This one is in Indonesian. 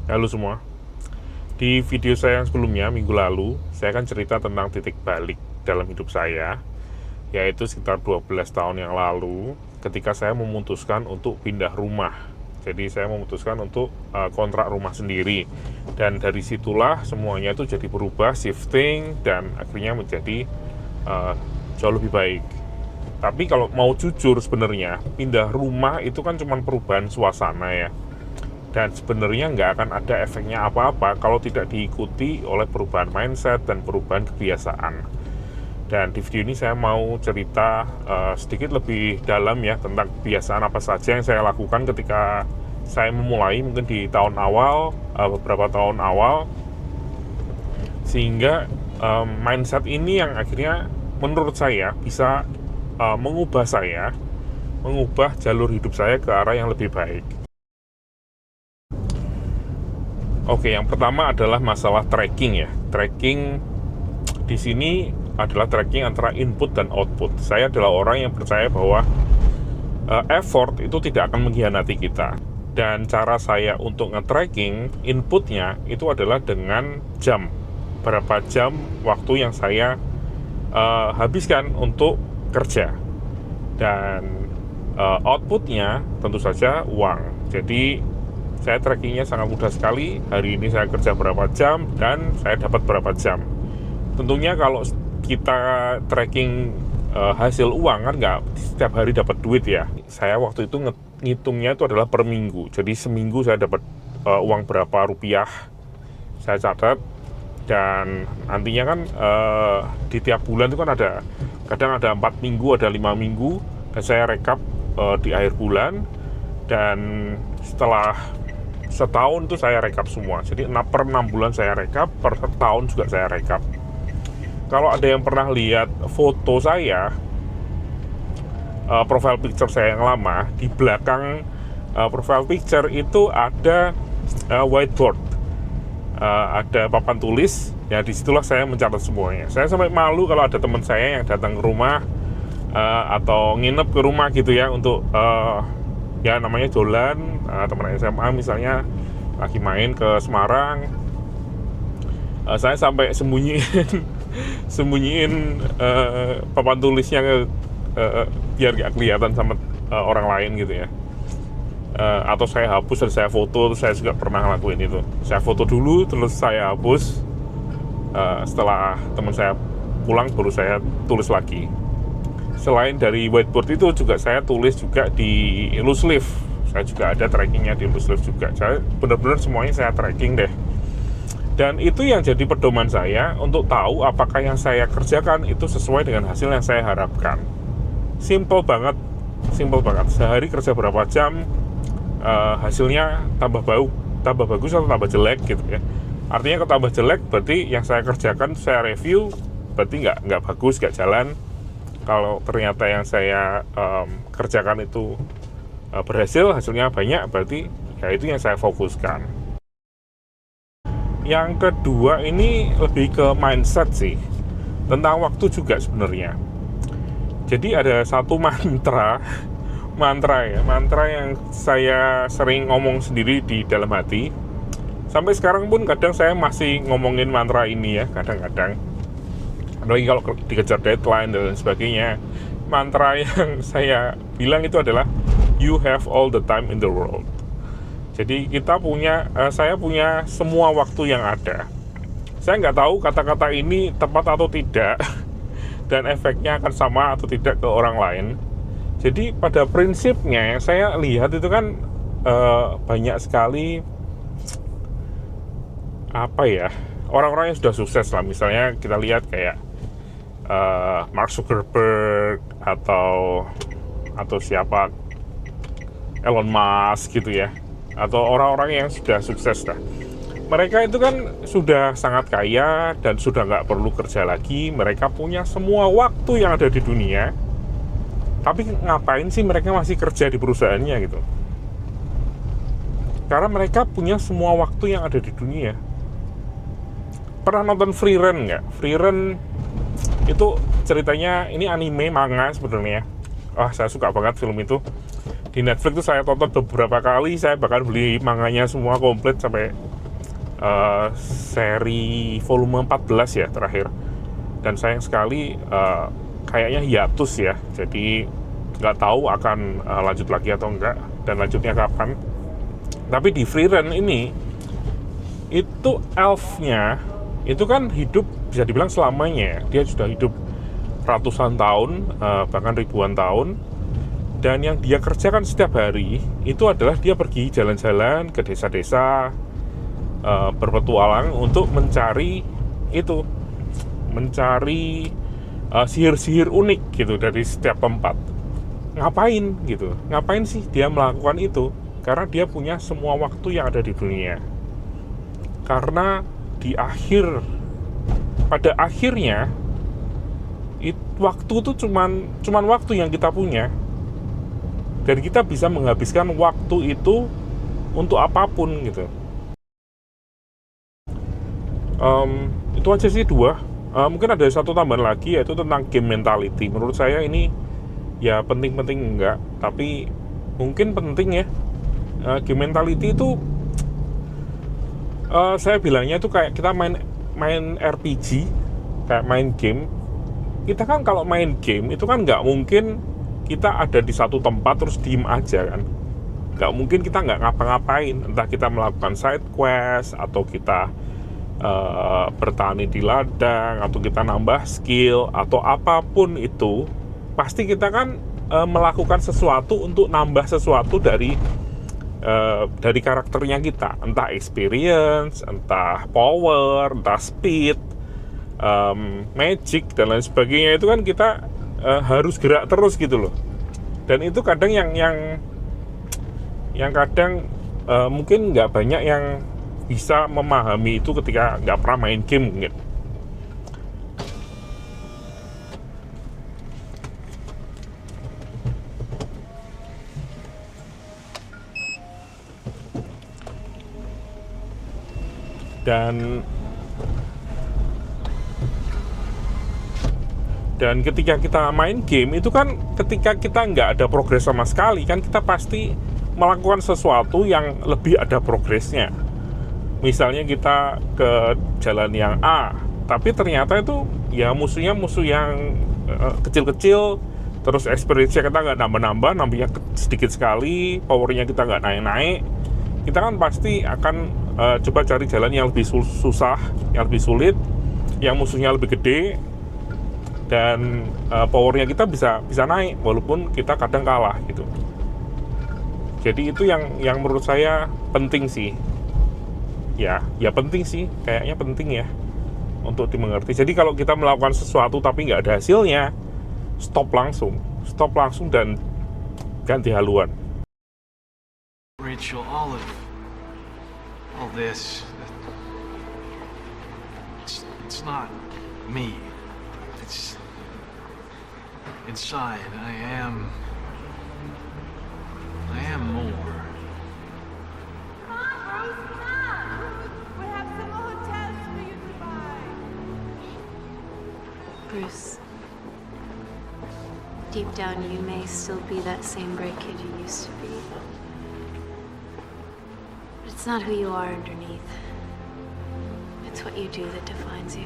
Halo semua. Di video saya yang sebelumnya, minggu lalu, saya akan cerita tentang titik balik dalam hidup saya, yaitu sekitar 12 tahun yang lalu, ketika saya memutuskan untuk pindah rumah. Jadi saya memutuskan untuk kontrak rumah sendiri. Dan dari situlah semuanya itu jadi berubah, shifting, dan akhirnya menjadi jauh lebih baik. Tapi kalau mau jujur sebenarnya, pindah rumah itu kan cuma perubahan suasana ya. Dan sebenarnya nggak akan ada efeknya apa-apa kalau tidak diikuti oleh perubahan mindset dan perubahan kebiasaan. Dan di video ini saya mau cerita sedikit lebih dalam ya tentang kebiasaan apa saja yang saya lakukan ketika saya memulai mungkin di tahun awal, beberapa tahun awal, sehingga mindset ini yang akhirnya menurut saya bisa mengubah jalur hidup saya ke arah yang lebih baik. Oke, yang pertama adalah masalah tracking ya. Tracking di sini adalah tracking antara input dan output. Saya adalah orang yang percaya bahwa effort itu tidak akan mengkhianati kita. Dan cara saya untuk nge-tracking inputnya itu adalah dengan jam. Berapa jam waktu yang saya habiskan untuk kerja. Dan outputnya tentu saja uang. Jadi saya trackingnya sangat mudah sekali. Hari ini saya kerja berapa jam dan saya dapat berapa jam. Tentunya kalau kita tracking hasil uang kan nggak setiap hari dapat duit ya. Saya waktu itu ngitungnya itu adalah per minggu. Jadi seminggu saya dapat uang berapa rupiah. Saya catat. Dan nantinya kan di tiap bulan itu kan ada, kadang ada 4 minggu, ada 5 minggu. Dan saya rekap di akhir bulan. Dan setelah setahun itu saya rekap semua. Jadi per 6 bulan saya rekap, per tahun juga saya rekap. Kalau ada yang pernah lihat foto saya, profile picture saya yang lama, di belakang profile picture itu ada whiteboard, ada papan tulis. Ya disitulah saya mencatat semuanya. Saya sampai malu kalau ada teman saya yang datang ke rumah atau nginep ke rumah gitu ya untuk ya namanya Jolan, teman SMA misalnya lagi main ke Semarang, saya sampai sembunyiin papan tulisnya biar gak kelihatan sama orang lain gitu ya. Atau saya hapus dan saya foto. Saya juga pernah ngelakuin itu. Saya foto dulu terus saya hapus, setelah teman saya pulang baru saya tulis lagi. Selain dari whiteboard itu juga saya tulis juga di loose leaf. Saya juga ada trackingnya di loose leaf juga. Saya benar-benar semuanya saya tracking deh. Dan itu yang jadi pedoman saya untuk tahu apakah yang saya kerjakan itu sesuai dengan hasil yang saya harapkan. Simple banget. Sehari kerja berapa jam, hasilnya tambah bagus atau tambah jelek gitu ya. Artinya kalau tambah jelek berarti yang saya kerjakan saya review berarti nggak bagus, nggak jalan. Kalau ternyata yang saya kerjakan itu berhasil, hasilnya banyak, berarti ya itu yang saya fokuskan. Yang kedua ini lebih ke mindset sih, tentang waktu juga sebenarnya. Jadi ada satu mantra yang saya sering ngomong sendiri di dalam hati. Sampai sekarang pun kadang saya masih ngomongin mantra ini ya, kadang-kadang. Apalagi kalau dikejar deadline dan sebagainya. Mantra yang saya bilang itu adalah you have all the time in the world. Jadi saya punya semua waktu yang ada. Saya nggak tahu kata-kata ini tepat atau tidak dan efeknya akan sama atau tidak ke orang lain. Jadi pada prinsipnya saya lihat itu kan banyak sekali orang-orang yang sudah sukses lah. Misalnya kita lihat kayak Mark Zuckerberg atau siapa, Elon Musk gitu ya, atau orang-orang yang sudah sukses lah. Mereka itu kan sudah sangat kaya dan sudah nggak perlu kerja lagi. Mereka punya semua waktu yang ada di dunia. Tapi ngapain sih mereka masih kerja di perusahaannya gitu? Karena mereka punya semua waktu yang ada di dunia. Pernah nonton Free Run nggak? Free Run itu ceritanya, ini anime manga sebenarnya. Saya suka banget film itu. Di Netflix tuh saya tonton beberapa kali. Saya bahkan beli manganya semua komplit sampai seri volume 14 ya terakhir, dan sayang sekali kayaknya hiatus ya, jadi nggak tahu akan lanjut lagi atau enggak dan lanjutnya kapan. Tapi di Frieren ini itu elfnya itu kan hidup bisa dibilang selamanya, dia sudah hidup ratusan tahun, bahkan ribuan tahun, dan yang dia kerjakan setiap hari itu adalah dia pergi jalan-jalan ke desa-desa, berpetualang untuk mencari sihir-sihir unik gitu dari setiap tempat. Ngapain sih dia melakukan itu? Karena dia punya semua waktu yang ada di dunia. Karena pada akhirnya waktu itu cuman waktu yang kita punya, dan kita bisa menghabiskan waktu itu untuk apapun gitu. Itu aja sih dua. Mungkin ada satu tambahan lagi, yaitu tentang game mentality. Menurut saya ini ya penting-penting enggak, tapi mungkin penting ya. Game mentality itu saya bilangnya itu kayak kita main RPG, kayak main game. Kita kan kalau main game itu kan nggak mungkin kita ada di satu tempat terus diem aja kan. Nggak mungkin kita nggak ngapa-ngapain, entah kita melakukan side quest atau kita bertani di ladang atau kita nambah skill atau apapun itu, pasti kita kan melakukan sesuatu untuk nambah sesuatu dari karakternya kita, entah experience, entah power, entah speed, magic dan lain sebagainya. Itu kan kita harus gerak terus gitu loh. Dan itu kadang yang kadang mungkin nggak banyak yang bisa memahami itu ketika nggak pernah main game mungkin. Dan ketika kita main game itu kan, ketika kita nggak ada progres sama sekali kan, kita pasti melakukan sesuatu yang lebih ada progresnya. Misalnya kita ke jalan yang A, tapi ternyata itu ya musuh yang kecil-kecil, terus experience-nya kita nggak nambah-nambah, nambahnya sedikit sekali, powernya kita nggak naik-naik. Kita kan pasti akan coba cari jalan yang lebih susah, yang lebih sulit, yang musuhnya lebih gede, dan powernya kita bisa naik walaupun kita kadang kalah gitu. Jadi itu yang menurut saya penting sih. Ya penting sih, kayaknya penting ya untuk dimengerti. Jadi kalau kita melakukan sesuatu tapi nggak ada hasilnya, stop langsung dan ganti haluan. Rachel, all this, it's not me. It's inside. I am more. Bruce, deep down you may still be that same bright kid you used to be. But it's not who you are underneath. It's what you do that defines you.